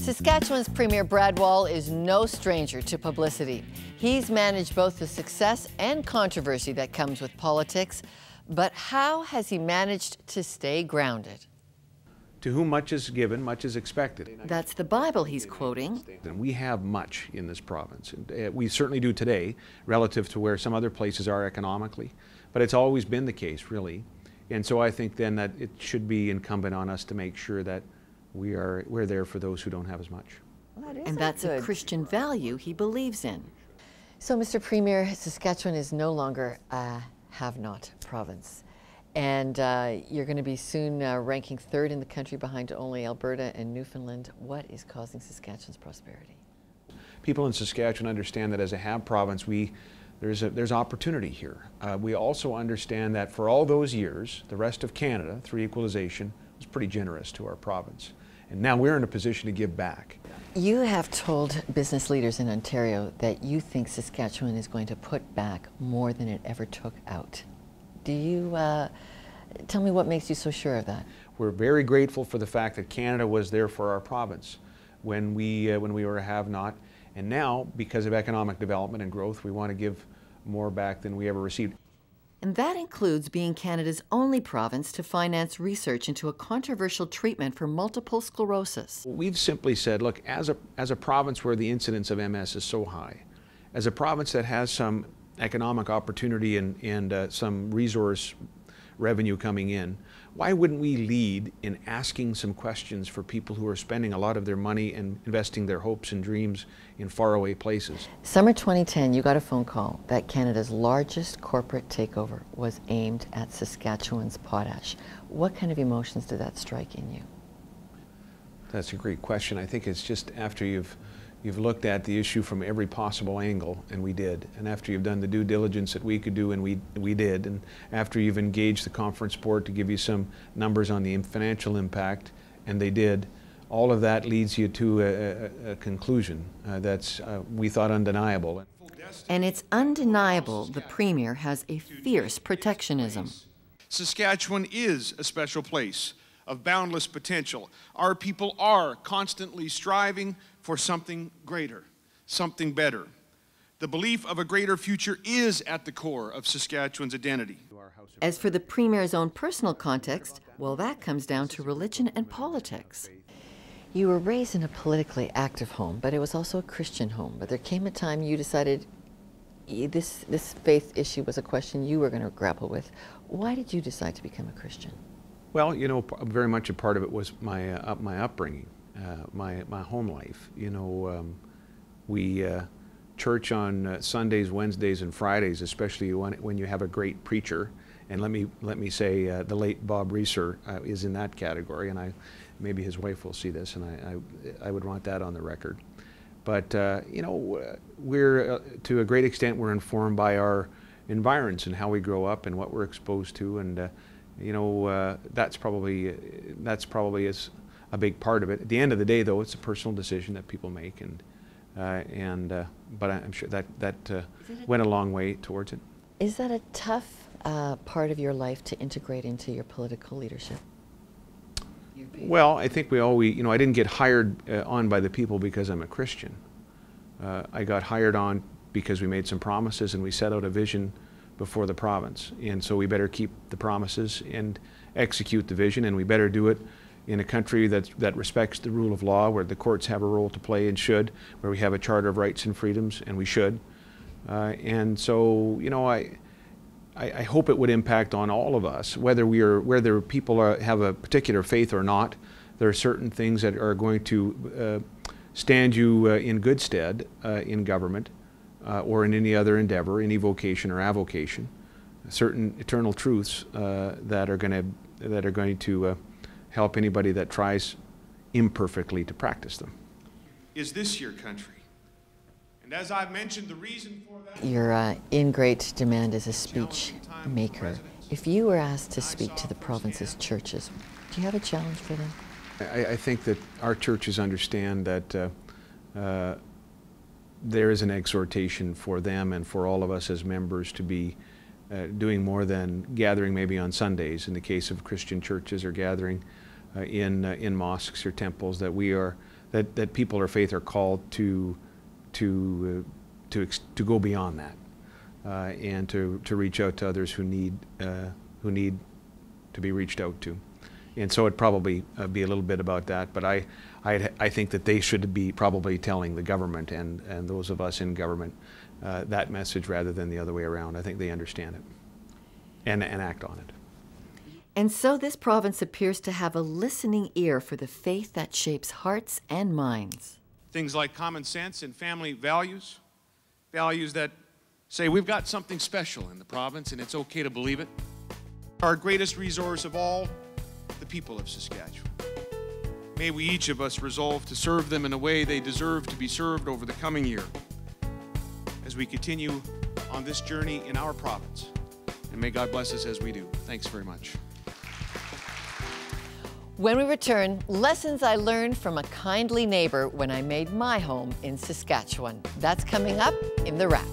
Saskatchewan's Premier Brad Wall is no stranger to publicity. He's managed both the success and controversy that comes with politics, but how has he managed to stay grounded? To whom much is given, much is expected. That's the Bible he's quoting. And we have much in this province. We certainly do today, relative to where some other places are economically, but it's always been the case, really. And so I think then that it should be incumbent on us to make sure that we're there for those who don't have as much. Well, and that's a Christian value he believes in. So, Mr. Premier, Saskatchewan is no longer a have-not province. And you're going to be soon ranking third in the country behind only Alberta and Newfoundland. What is causing Saskatchewan's prosperity? People in Saskatchewan understand that as a have province, there's opportunity here. We also understand that for all those years, the rest of Canada, through equalization, was pretty generous to our province. And now we're in a position to give back. You have told business leaders in Ontario that you think Saskatchewan is going to put back more than it ever took out. Do you tell me what makes you so sure of that? We're very grateful for the fact that Canada was there for our province when we were a have-not. And now, because of economic development and growth, we want to give more back than we ever received. And that includes being Canada's only province to finance research into a controversial treatment for multiple sclerosis. We've simply said, look, as a province where the incidence of MS is so high, as a province that has some economic opportunity and some resource revenue coming in, why wouldn't we lead in asking some questions for people who are spending a lot of their money and investing their hopes and dreams in faraway places? Summer 2010, you got a phone call that Canada's largest corporate takeover was aimed at Saskatchewan's potash. What kind of emotions did that strike in you? That's a great question. I think it's just after you've looked at the issue from every possible angle, and we did, and after you've done the due diligence that we could do, and we did, and after you've engaged the conference board to give you some numbers on the financial impact, and they did, all of that leads you to a conclusion that's, we thought, undeniable. And it's undeniable the Premier has a fierce protectionism. Saskatchewan is a special place of boundless potential. Our people are constantly striving for something greater, something better. The belief of a greater future is at the core of Saskatchewan's identity. As for the Premier's own personal context, well, that comes down to religion and politics. You were raised in a politically active home, but it was also a Christian home. But there came a time you decided this faith issue was a question you were going to grapple with. Why did you decide to become a Christian? Well, you know, very much a part of it was my upbringing, my home life. You know, we church on Sundays, Wednesdays, and Fridays, especially when you have a great preacher. And let me say, the late Bob Reeser is in that category, and maybe his wife will see this, and I would want that on the record. But you know, we're to a great extent we're informed by our environs and how we grow up and what we're exposed to, and you know, that's probably is a big part of it. At the end of the day, though, it's a personal decision that people make, but I'm sure that went a long way towards it. Is that a tough part of your life to integrate into your political leadership? Well, I think you know, I didn't get hired on by the people because I'm a Christian. I got hired on because we made some promises and we set out a vision before the province, and so we better keep the promises and execute the vision, and we better do it in a country that respects the rule of law, where the courts have a role to play and should, where we have a Charter of Rights and Freedoms, and we should. And so, you know, I hope it would impact on all of us, whether people have a particular faith or not. There are certain things that are going to stand you in good stead in government, or in any other endeavor, any vocation or avocation, certain eternal truths that are going to help anybody that tries imperfectly to practice them. Is this your country? And as I've mentioned, the reason for that... You're in great demand as a speech maker. If you were asked to speak to the province's churches, do you have a challenge for them? I think that our churches understand that there is an exhortation for them and for all of us as members to be doing more than gathering maybe on Sundays in the case of Christian churches, or gathering in mosques or temples, that we are that people of faith are called to go beyond that, and to reach out to others who need to be reached out to. And so it'd probably be a little bit about that, but I think that they should be probably telling the government and those of us in government that message rather than the other way around. I think they understand it and act on it. And so this province appears to have a listening ear for the faith that shapes hearts and minds. Things like common sense and family values, values that say we've got something special in the province and it's okay to believe it. Our greatest resource of all, the people of Saskatchewan. May we each of us resolve to serve them in a way they deserve to be served over the coming year as we continue on this journey in our province. And may God bless us as we do. Thanks very much. When we return, lessons I learned from a kindly neighbor when I made my home in Saskatchewan. That's coming up in The Wrap.